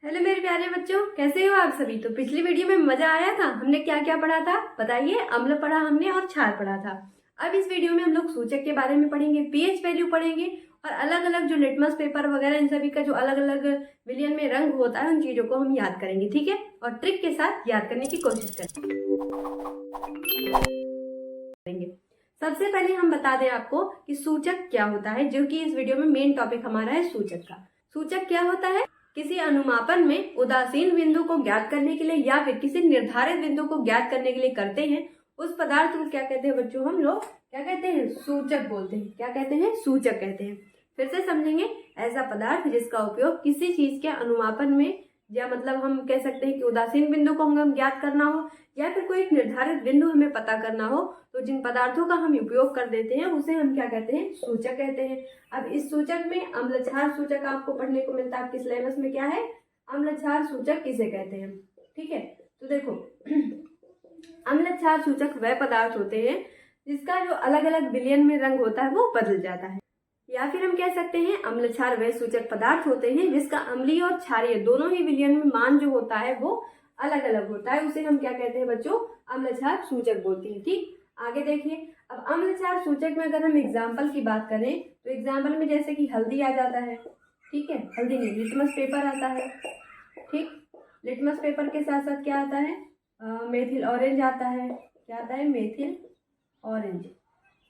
Hello मेरे प्यारे बच्चों, कैसे हो आप सभी। तो पिछली वीडियो में मजा आया था। हमने क्या क्या पढ़ा था बताइए। अम्ल पढ़ा हमने और क्षार पढ़ा था। अब इस वीडियो में हम लोग सूचक के बारे में पढ़ेंगे, पीएच वैल्यू पढ़ेंगे और अलग अलग जो लिटमस पेपर वगैरह इन सभी का जो अलग अलग विलियन में रंग होता है उन चीजों को हम याद करेंगे, ठीक है। और ट्रिक के साथ याद करने की कोशिश करेंगे। सबसे पहले हम बता दें आपको कि सूचक क्या होता है, जो कि इस वीडियो में मेन टॉपिक हमारा है सूचक का। सूचक क्या होता है? किसी अनुमापन में उदासीन बिंदु को ज्ञात करने के लिए या फिर किसी निर्धारित बिंदु को ज्ञात करने के लिए करते हैं, उस पदार्थ को क्या कहते हैं बच्चों? हम लोग क्या कहते हैं? सूचक बोलते हैं। क्या कहते हैं? सूचक कहते हैं। फिर से समझेंगे। ऐसा पदार्थ जिसका उपयोग किसी चीज के अनुमापन में, या मतलब हम कह सकते हैं कि उदासीन बिंदु को हमें ज्ञात करना हो या फिर कोई एक निर्धारित बिंदु हमें पता करना हो, तो जिन पदार्थों का हम उपयोग कर देते हैं उसे हम क्या कहते हैं? सूचक कहते हैं। अब इस सूचक में अम्ल क्षार सूचक आपको पढ़ने को मिलता है। आपके सिलेबस में क्या है? अम्ल क्षार सूचक किसे कहते हैं, ठीक है। तो देखो अम्ल क्षार सूचक वह पदार्थ होते हैं जिसका जो अलग अलग विलयन में रंग होता है वो बदल जाता है। या फिर हम कह सकते हैं अम्ल क्षार वह सूचक पदार्थ होते हैं जिसका अम्लीय और क्षारीय दोनों ही विलयन में मान जो होता है वो अलग अलग होता है। उसे हम क्या कहते हैं बच्चों? अम्ल क्षार सूचक बोलते हैं, ठीक। आगे देखिए। अब अम्ल क्षार सूचक में अगर हम एग्जाम्पल की बात करें तो एग्जाम्पल में जैसे कि हल्दी आ जाता है, ठीक है। हल्दी नहीं, लिटमस पेपर आता है, ठीक। लिटमस पेपर के साथ साथ क्या आता है? मेथिल ऑरेंज आता है। क्या आता है? Methyl orange.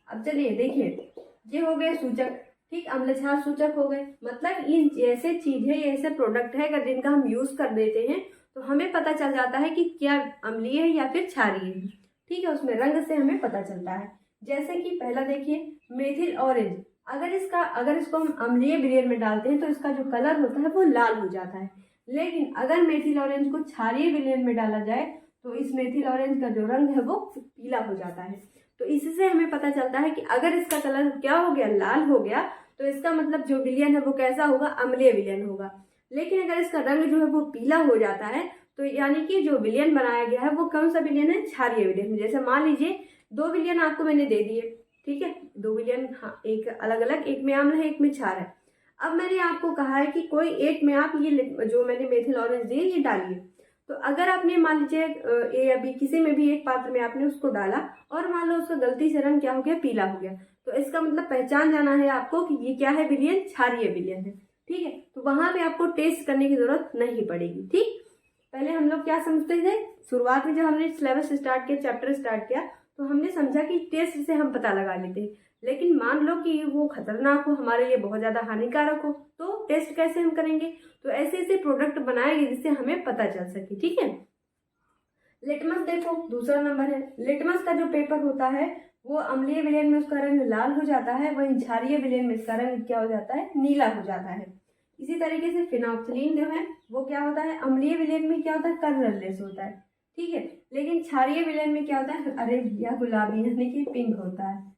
अब चलिए देखिए, ये हो गए सूचक, ठीक। अम्ल क्षार सूचक हो गए। मतलब इन ऐसे चीज है, ऐसे प्रोडक्ट है अगर जिनका हम यूज कर देते हैं तो हमें पता चल जाता है कि क्या अम्लीय है या फिर क्षारीय है, ठीक है। उसमें रंग से हमें पता चलता है। जैसे कि पहला देखिए मेथिल ऑरेंज। अगर इसको हम अम्लीय विलयन में डालते हैं तो इसका जो कलर होता है वो लाल हो जाता है। लेकिन अगर मेथिल ऑरेंज को क्षारीय विलयन में डाला जाए तो इस मेथिल ऑरेंज का जो रंग है वो पीला हो जाता है। तो इससे हमें पता चलता है कि अगर इसका कलर क्या हो गया? लाल हो गया, तो इसका मतलब जो विलयन है वो कैसा होगा? अम्लीय विलयन होगा। लेकिन अगर इसका रंग जो है वो पीला हो जाता है तो यानी कि जो विलयन बनाया गया है वो कौन सा विलयन है? क्षारीय विलयन। जैसे मान लीजिए दो विलयन आपको मैंने दे दिए, ठीक है। दो विलयन, हाँ, एक अलग अलग, एक में अम्ल है एक में क्षार है। अब मैंने आपको कहा है कि कोई एक में आप ये जो मैंने मेथिल ऑरेंज दिए ये डालिए। तो अगर आपने मान लीजिए ए या बी किसी में भी एक पात्र में आपने उसको डाला और मान लो उसका गलती से रंग क्या हो गया? पीला हो गया, तो इसका मतलब पहचान जाना है आपको कि ये क्या है? विलयन क्षारीय विलयन है, ठीक है। तो वहां पे आपको टेस्ट करने की जरूरत नहीं पड़ेगी, ठीक। पहले हम लोग क्या समझते थे? शुरुआत में जब हमने सिलेबस स्टार्ट किया, चैप्टर स्टार्ट किया, तो हमने समझा कि टेस्ट से हम पता लगा लेते हैं। लेकिन मान लो कि वो खतरनाक हो, हमारे लिए बहुत ज्यादा हानिकारक हो, तो टेस्ट कैसे हम करेंगे? तो ऐसे ऐसे प्रोडक्ट बनाएंगे जिससे हमें पता चल सके, ठीक है। लिटमस देखो, दूसरा नंबर है। लिटमस का जो पेपर होता है वो अम्लीय विलयन में उसका रंग लाल हो जाता है, वहीं क्षारीय विलयन में इसका रंग क्या हो जाता है? नीला हो जाता है। इसी तरीके से फिनोक्सिलीन जो है वो क्या होता है? अम्लीय विलयन में क्या होता है? कलरलेस होता है, ठीक है। लेकिन क्षारीय विलयन में क्या होता है? अरे भैया गुलाबी यानी कि पिंक होता है।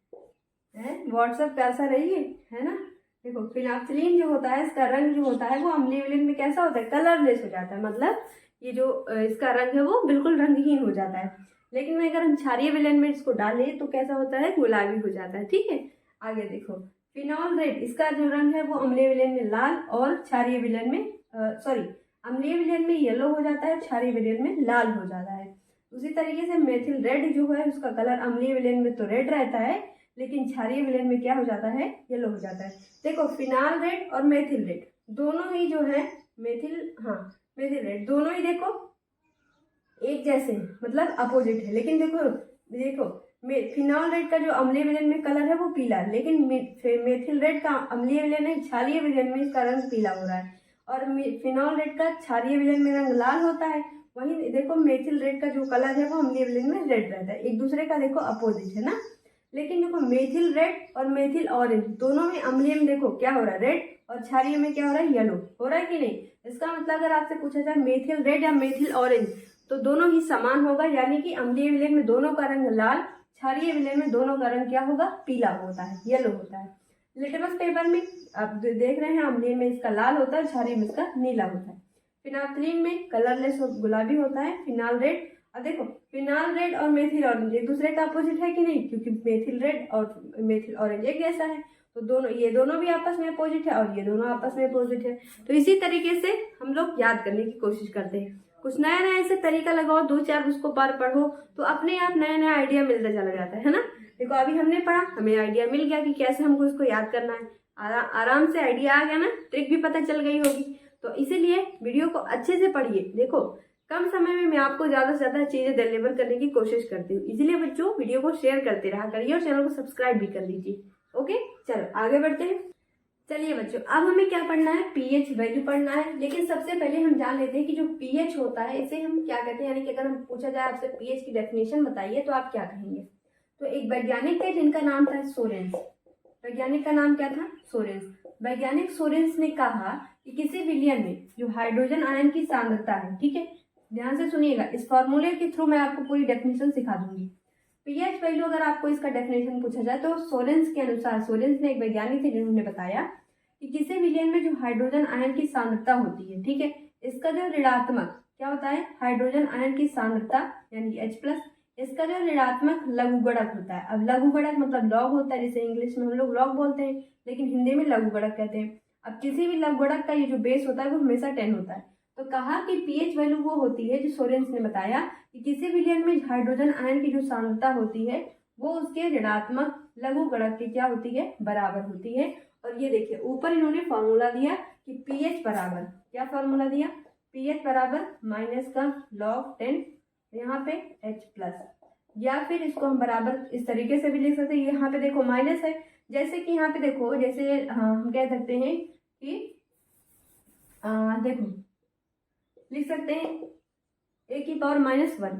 व्हाट्सएप कैसा रही है ना। देखो फिनोक्सिलीन जो होता है इसका रंग जो होता है वो अम्लीय विलयन में कैसा होता है? कलरलेस हो जाता है। मतलब ये जो इसका रंग है वो बिल्कुल रंगहीन हो जाता है। लेकिन में अगर हम क्षारीय विलयन में इसको डालें तो कैसा होता है? गुलाबी हो जाता है, ठीक है। आगे देखो फिनॉल रेड, इसका जो रंग है वो अम्लीय विलयन में लाल और क्षारीय विलयन में अम्लीय विलयन में येलो हो जाता है, क्षारीय विलयन में लाल हो जाता है। उसी तरीके से मेथिल रेड जो है उसका कलर अम्लीय विलयन में तो रेड रहता है, लेकिन क्षारीय विलयन में क्या हो जाता है? येलो हो जाता है। देखो फिनाल रेड और मेथिल रेड दोनों ही जो है मेथिल रेड दोनों ही देखो एक जैसे हैं, मतलब अपोजिट है। लेकिन देखो फिनॉल रेड का जो अम्लीय विलयन में कलर है वो पीला है, लेकिन मेथिल रेड का अम्लीय विलयन है, क्षारीय विलयन में इसका रंग पीला हो रहा है। और फिनॉल रेड का क्षारीय विलयन में रंग लाल होता है। वहीं देखो मेथिल रेड का जो कलर है वो अम्लीय विलयन में रेड रहता है। एक दूसरे का देखो अपोजिट है ना। लेकिन देखो मेथिल रेड और मेथिल ऑरेंज दोनों में अम्लीय में देखो क्या हो रहा है? रेड, और क्षारीय में क्या हो रहा है? येलो हो रहा है कि नहीं। इसका मतलब अगर आपसे पूछा जाए मेथिल रेड या मेथिल ऑरेंज तो दोनों ही समान होगा, यानी कि अम्लीय विलयन में दोनों का रंग लाल, क्षारीय विलयन में दोनों का रंग क्या होगा? पीला होता है, येलो होता है। लिटमस पेपर में आप देख रहे हैं अम्लीय में इसका लाल होता है, क्षारीय में इसका नीला होता है। फिनाक्रिन में कलरलेस गुलाबी होता है। फिनाल रेड, अब देखो फिनाल रेड और मेथिल ऑरेंज एक दूसरे का अपोजिट है कि नहीं, क्योंकि मेथिल रेड और मेथिल ऑरेंज एक जैसा है। तो ये दोनों भी आपस में अपोजिट है और ये दोनों आपस में अपोजिट है। तो इसी तरीके से हम लोग याद करने की कोशिश करते हैं। कुछ नया नया ऐसे तरीका लगाओ, 2-4 उसको बार पढ़ो तो अपने आप नया नया आइडिया मिलता चला जाता है ना। देखो अभी हमने पढ़ा, हमें आइडिया मिल गया कि कैसे हमको इसको याद करना है। आराम से आइडिया आ गया ना, ट्रिक भी पता चल गई होगी। तो इसीलिए वीडियो को अच्छे से पढ़िए। देखो कम समय में मैं आपको ज्यादा से ज्यादा चीजें डिलीवर करने की कोशिश करती हूँ, इसीलिए बच्चों वीडियो को शेयर करते रहा करिए और चैनल को सब्सक्राइब भी कर लीजिए। ओके, चलो आगे बढ़ते हैं। चलिए बच्चों, अब हमें क्या पढ़ना है, पीएच वैल्यू पढ़ना है। लेकिन सबसे पहले हम जान लेते हैं कि जो पीएच होता है इसे हम क्या कहते हैं, यानी कि अगर हम पूछा जाए आपसे पीएच की डेफिनेशन बताइए तो आप क्या कहेंगे। तो एक वैज्ञानिक थे जिनका नाम था सोरेंस। वैज्ञानिक का नाम क्या था, सोरेंस। वैज्ञानिक सोरेंस ने कहा कि किसी विलयन में जो हाइड्रोजन आयन की सांद्रता है, ठीक है, ध्यान से सुनिएगा, इस फॉर्मूले के थ्रू मैं आपको पूरी डेफिनेशन सिखा दूंगी। पीएच वैल्यू अगर आपको इसका डेफिनेशन पूछा जाए तो सोरेंस के अनुसार, सोरेंस ने एक वैज्ञानिक थे जिन्होंने बताया कि किसी विलयन में जो हाइड्रोजन आयन की सांद्रता होती है, ठीक है, इसका जो ऋणात्मक क्या होता है, हाइड्रोजन आयन की सांद्रता यानी H+, इसका जो ऋणात्मक लघुगणक होता है। अब लघुगणक मतलब लॉग होता है, जिसे इंग्लिश में हम लोग लॉग बोलते हैं, लेकिन हिंदी में लघुगणक कहते हैं। अब किसी भी लघुगणक का ये जो बेस होता है वो हमेशा 10 होता है। तो कहा कि पीएच वैल्यू वो होती है, जो सोरेंस ने बताया कि किसी विलयन में हाइड्रोजन आयन की जो सांद्रता होती है वो उसके ऋणात्मक लघुगणक की क्या होती है, बराबर होती है। और ये देखिए ऊपर इन्होंने फॉर्मूला दिया कि पीएच बराबर, क्या फॉर्मूला दिया, पीएच बराबर माइनस का log 10 यहाँ पे H+, या फिर इसको हम बराबर इस तरीके से भी लिख सकते हैं। यहाँ पे देखो माइनस है, जैसे कि यहाँ पे देखो, जैसे हम कह सकते हैं कि देखो लिख सकते हैं a की पावर -1।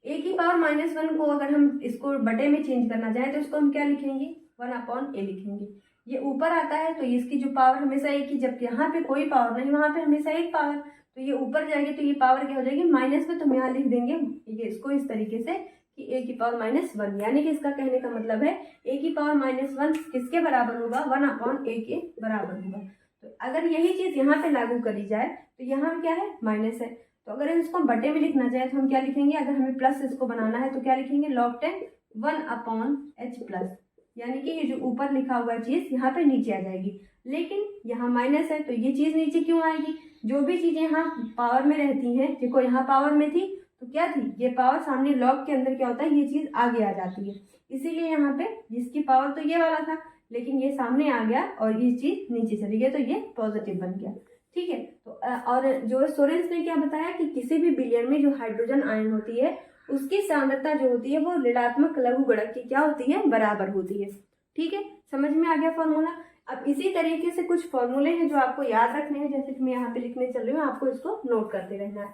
a की पावर -1 को अगर हम इसको बटे में चेंज करना चाहें तो इसको हम क्या लिखेंगे, 1/a लिखेंगे। ये ऊपर आता है तो इसकी जो पावर हमेशा एक ही, जबकि यहाँ पे कोई पावर नहीं, वहां पे हमेशा एक पावर, तो ये ऊपर जाएगी तो ये पावर क्या हो जाएगी, माइनस में। तो हम यहाँ लिख देंगे ये इसको इस तरीके से कि a की पावर -1, यानी कि इसका कहने का मतलब है a की पावर -1 किसके बराबर होगा, 1/a के बराबर होगा। तो अगर यही चीज यहाँ पे लागू करी जाए तो यहाँ क्या है, माइनस है। तो अगर इसको हम बटे में लिखना चाहे तो हम क्या लिखेंगे, अगर हमें प्लस इसको बनाना है तो क्या लिखेंगे, log 10 1/H+, यानी कि ये जो ऊपर लिखा हुआ चीज यहाँ पे नीचे आ जाएगी। लेकिन यहाँ माइनस है तो ये चीज नीचे क्यों आएगी, जो भी चीजें यहाँ पावर में रहती हैं, देखो यहाँ पावर में थी तो क्या थी, ये पावर सामने लॉग के अंदर क्या होता है, ये चीज आगे आ जाती है। इसीलिए यहाँ पे जिसकी पावर तो ये वाला था, लेकिन ये सामने आ गया और ये चीज नीचे चली गई तो ये पॉजिटिव बन गया, ठीक है। तो और जो सोरेंस ने क्या बताया कि किसी भी विलयन में जो हाइड्रोजन आयन होती है उसकी सांद्रता जो होती है वो ऋणात्मक लघुगणक की क्या होती है, बराबर होती है, ठीक है। समझ में आ गया फॉर्मूला। अब इसी तरीके से कुछ फॉर्मूले हैं जो आपको याद रखने हैं, जैसे कि मैं यहाँ पे लिखने चल रही हूँ, आपको इसको नोट करते रहना है।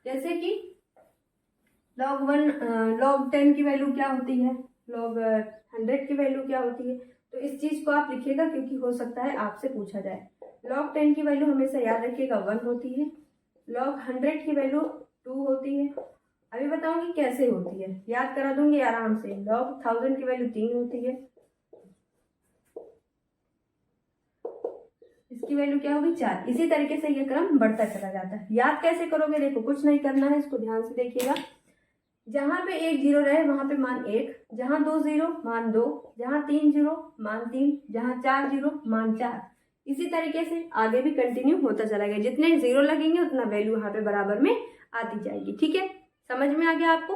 जैसे कि log 10 की वैल्यू क्या होती है, log 100 की वैल्यू क्या होती है। तो इस चीज को आप लिखिएगा क्योंकि हो सकता है आपसे पूछा जाए। log 10 की वैल्यू हमेशा याद रखिएगा 1 होती है। log 100 की वैल्यू 2 होती है। अभी बताऊंगी कैसे होती है, याद करा दूंगी आराम से। log 1000 की वैल्यू 3 होती है, इसकी वैल्यू क्या होगी 4। इसी तरीके से ये क्रम बढ़ता चला जाता है। याद कैसे करोगे, देखो कुछ नहीं करना है, इसको ध्यान से देखिएगा। जहां पे 1 0 रहे वहां पे मान 1, जहां 2 0 मान 2, जहां 3 0 मान 3, जहां 4 0 मान 4। इसी तरीके से आगे भी कंटिन्यू होता चला गया, जितने 0 लगेंगे उतना वैल्यू यहाँ पे बराबर में आती जाएगी, ठीक है। समझ में आ गया आपको।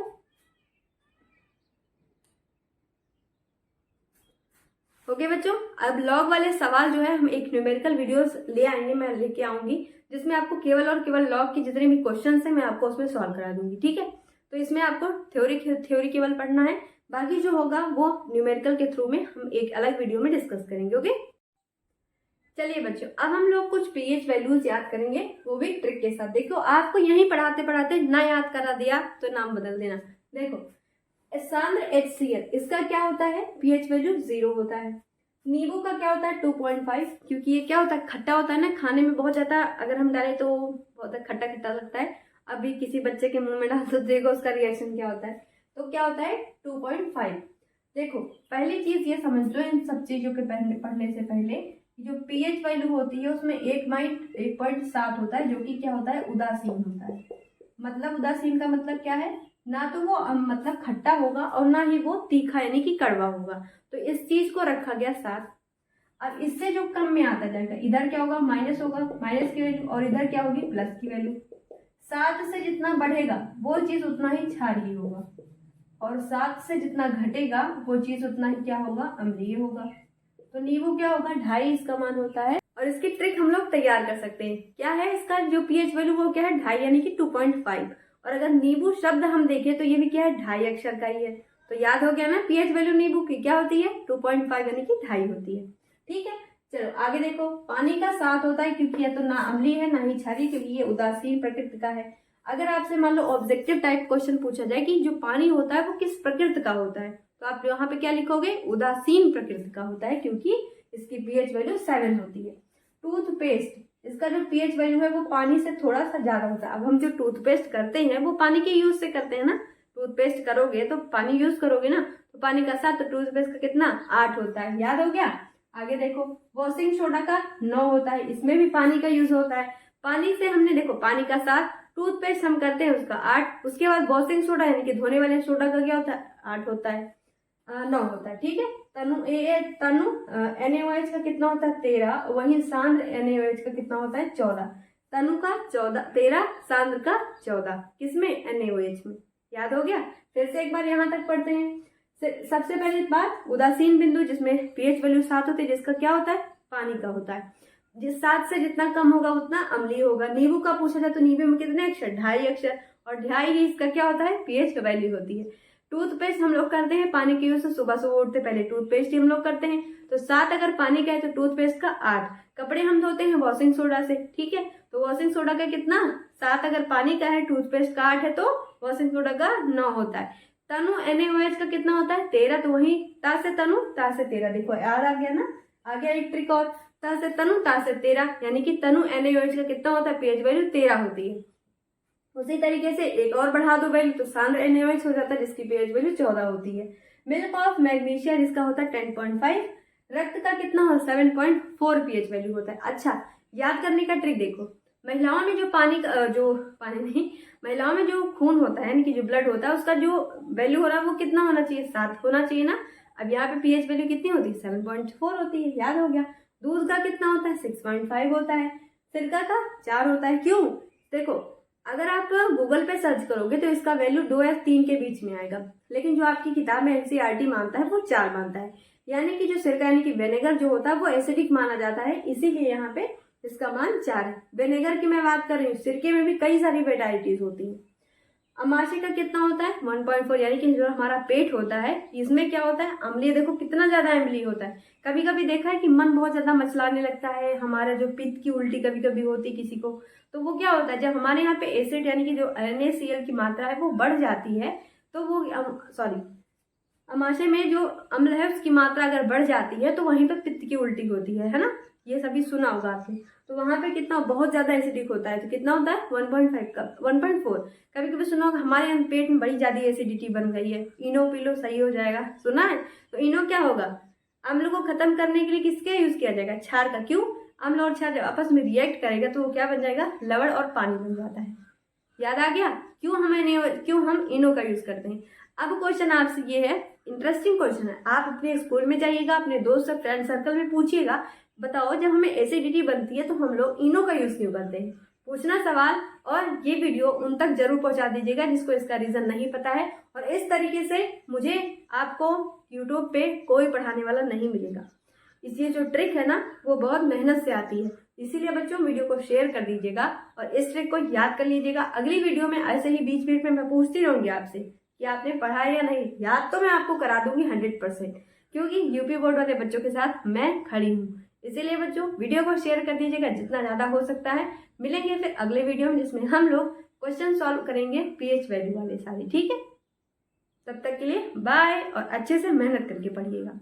ओके बच्चों, अब लॉग वाले सवाल जो है हम एक न्यूमेरिकल वीडियोस ले आएंगे, मैं लेके आऊंगी, जिसमें आपको केवल और केवल लॉग की जितने भी क्वेश्चंस हैं मैं आपको उसमें सॉल्व करा दूंगी, ठीक है। तो इसमें आपको थ्योरी केवल पढ़ना है, बाकी जो होगा वो न्यूमेरिकल के थ्रू में हम एक अलग वीडियो में डिस्कस करेंगे। ओके चलिए बच्चों, अब हम लोग कुछ पीएच वैल्यूज याद करेंगे, वो भी ट्रिक के साथ। देखो आपको यहीं पढ़ाते पढ़ाते ना याद करा दिया तो नाम बदल देना। देखो सांद्र HCl, इसका क्या होता है, पीएच वैल्यू 0 होता है। नींबू का क्या होता है 2.5, क्योंकि ये क्या होता है, खट्टा होता है ना, खाने में बहुत ज्यादा अगर हम डालें तो बहुत खट्टा खट्टा लगता है। अभी किसी बच्चे के मुंह में डाल तो देखो उसका रिएक्शन क्या होता है। तो क्या होता है 2.5। देखो पहली चीज ये समझ लो इन सब चीजों के पढ़ने से पहले, जो पीएच वैल्यू होती है उसमें 1.7 होता है, जो कि क्या होता है, उदासीन होता है। मतलब उदासीन का मतलब क्या है, ना तो वो मतलब खट्टा होगा और ना ही वो तीखा यानी कि कड़वा होगा। तो इस चीज को रखा गया 7। अब इससे जो कम में आता जाएगा, इधर क्या होगा, माइनस होगा, माइनस की वैल्यू, और इधर क्या होगी, प्लस की वैल्यू। 7 से जितना बढ़ेगा वो चीज उतना ही क्षारीय होगा, और 7 से जितना घटेगा वो चीज उतना ही क्या होगा, अम्लीय होगा। तो नींबू क्या होगा, 2.5 इसका मान होता है। और इसकी ट्रिक हम लोग तैयार कर सकते हैं। क्या है इसका जो पीएच वैल्यू, वो क्या है, 2.5 यानी कि 2.5। और अगर नींबू शब्द हम देखें तो ये भी क्या है, 2.5 अक्षर का ही है। तो याद हो गया ना, पीएच वैल्यू नींबू की क्या होती है, 2.5 यानी कि 2.5 होती है। ठीक है, चलो आगे देखो। पानी का 7 होता है क्योंकि यह तो ना अम्लीय है ना ही क्षारीय, क्योंकि ये उदासीन प्रकृति का है। अगर आपसे मान लो ऑब्जेक्टिव टाइप क्वेश्चन पूछा जाए कि जो पानी होता है वो किस प्रकृति का होता है, तो आप यहाँ पे क्या लिखोगे, उदासीन प्रकृति का होता है, क्योंकि इसकी पीएच वैल्यू 7 होती है। टूथपेस्ट, इसका जो पीएच वैल्यू है वो पानी से थोड़ा सा ज्यादा होता है। अब हम जो टूथपेस्ट करते हैं वो पानी के यूज से करते हैं ना, टूथपेस्ट करोगे तो पानी यूज करोगे ना, तो पानी का 7 तो टूथपेस्ट का कितना, 8 होता है। याद हो गया। आगे देखो, वॉशिंग सोडा का 9 होता है, इसमें भी पानी का यूज होता है। पानी से हमने देखो, पानी का 7, टूथपेस्ट हम करते हैं उसका 8, उसके बाद वॉशिंग सोडा यानी कि धोने वाले सोडा का क्या होता है, 8 होता है, 9 होता है। ठीक है, तनु NaOH का कितना होता है, 13, वहीं सांद्र NaOH का कितना होता है, 14। तनु का 13, सांद्र का 14, किसमें, NaOH में। याद हो गया। फिर से एक बार यहाँ तक पढ़ते हैं। सबसे पहली बात, उदासीन बिंदु जिसमें पीएच वैल्यू 7 होती है, जिसका क्या होता है, पानी का होता है। जिस 7 से जितना कम होगा उतना अम्लीय होगा। नींबू का पूछा जाए तो नींबू में कितने अक्षर, 2.5 अक्षर, और 2.5 ही इसका क्या होता है, पीएच का वैल्यू होती है। टूथपेस्ट हम लोग करते हैं पानी के यूज से, सुबह सुबह उठते पहले टूथपेस्ट ही हम लोग करते हैं, तो 7 अगर पानी का है तो टूथपेस्ट का 8। कपड़े हम धोते हैं वॉशिंग सोडा से, ठीक है, तो वॉशिंग सोडा का कितना, 7 अगर पानी का है, टूथपेस्ट का 8 है, तो वॉशिंग सोडा का 9 होता है। तनु NaOH का कितना होता है, 13, तो वही ता से तनु ता से 13, देखो याद आ गया ना। आ गया एक ट्रिक और, ता से तनु ता से 13, यानी कि तनु NaOH का कितना होता है, पीएच वैल्यू 13 होती है। उसी तरीके से एक और बढ़ा दो वैल्यू तो सांद्र NaOH हो जाता है, जिसकी पीएच वैल्यू 14 होती है। मिल्क ऑफ मैग्नीशिया जिसका होता है 10.5, रक्त का कितना हो, 7.4 पीएच वैल्यू होता है। अच्छा, याद करने का ट्रिक देखो, महिलाओं में जो महिलाओं में जो खून होता है यानी कि जो ब्लड होता है, उसका जो वैल्यू हो रहा है वो कितना होना चाहिए, 7 होना चाहिए ना। अब यहाँ पे पीएच वैल्यू कितनी होती है, 7.4 होती है। याद हो गया। दूध का कितना होता है, 6.5 होता है। सिरका का 4 होता है। क्यों, देखो अगर आप गूगल पे सर्च करोगे तो इसका वैल्यू 2 या 3 के बीच में आएगा, लेकिन जो आपकी किताब में NCERT मानता है वो 4 मानता है। यानी कि जो सिरका यानी कि विनेगर जो होता है वो एसिडिक माना जाता है, इसीलिए यहाँ पे इसका मान 4 है। विनेगर की मैं बात कर रही हूँ, सिरके में भी कई सारी वेराइटीज होती हैं। अमाशय का कितना होता है, 1.4, यानी कि जो हमारा पेट होता है इसमें क्या होता है, अम्लीय। देखो कितना ज्यादा अम्लीय होता है। कभी कभी देखा है कि मन बहुत ज्यादा मचलाने लगता है, हमारा जो पित्त की उल्टी कभी कभी होती है किसी को, तो वो क्या होता है, जब हमारे यहाँ पे एसिड यानी कि जो NaCl की मात्रा है वो बढ़ जाती है, तो वो अमाशय में जो अम्ल है उसकी मात्रा अगर बढ़ जाती है तो वहीं पर पित्त की उल्टी होती है ना। ये सभी सुना होगा आपने। तो वहां पे कितना बहुत ज्यादा एसिडिक होता है, तो कितना होता है 1.5 का 1.4। कभी कभी सुना होगा हमारे पेट में बड़ी ज्यादा एसिडिटी बन गई है, इनो पी लो सही हो जाएगा, सुना है। तो इनो क्या होगा, अम्ल को खत्म करने के लिए किसका यूज किया जाएगा, क्षार का। क्यों, अम्ल और क्षार जब आपस में रिएक्ट करेगा तो वो क्या बन जाएगा, लवण और पानी बन जाता है। याद आ गया क्यों हम इनो का यूज करते हैं। अब क्वेश्चन आपसे ये है, इंटरेस्टिंग क्वेश्चन है, आप अपने स्कूल में जाइएगा, अपने दोस्त फ्रेंड सर्कल में पूछिएगा, बताओ जब हमें एसिडिटी बनती है तो हम लोग इनो का यूज क्यों करते हैं। पूछना सवाल, और ये वीडियो उन तक जरूर पहुंचा दीजिएगा जिसको इसका रीजन नहीं पता है। और इस तरीके से मुझे आपको यूट्यूब पे कोई पढ़ाने वाला नहीं मिलेगा। इसलिए जो ट्रिक है ना वो बहुत मेहनत से आती है, इसीलिए बच्चों वीडियो को शेयर कर दीजिएगा और इस ट्रिक को याद कर लीजिएगा। अगली वीडियो में ऐसे ही बीच बीच में मैं पूछती रहूंगी आपसे कि आपने पढ़ा है या नहीं। याद तो मैं आपको करा दूंगी 100%, क्योंकि यूपी बोर्ड वाले बच्चों के साथ मैं खड़ी हूँ। इसीलिए बच्चों वीडियो को शेयर कर दीजिएगा जितना ज्यादा हो सकता है। मिलेंगे फिर अगले वीडियो में जिसमें हम लोग क्वेश्चन सॉल्व करेंगे पीएच वैल्यू वाले सारे, ठीक है। तब तक के लिए बाय, और अच्छे से मेहनत करके पढ़िएगा।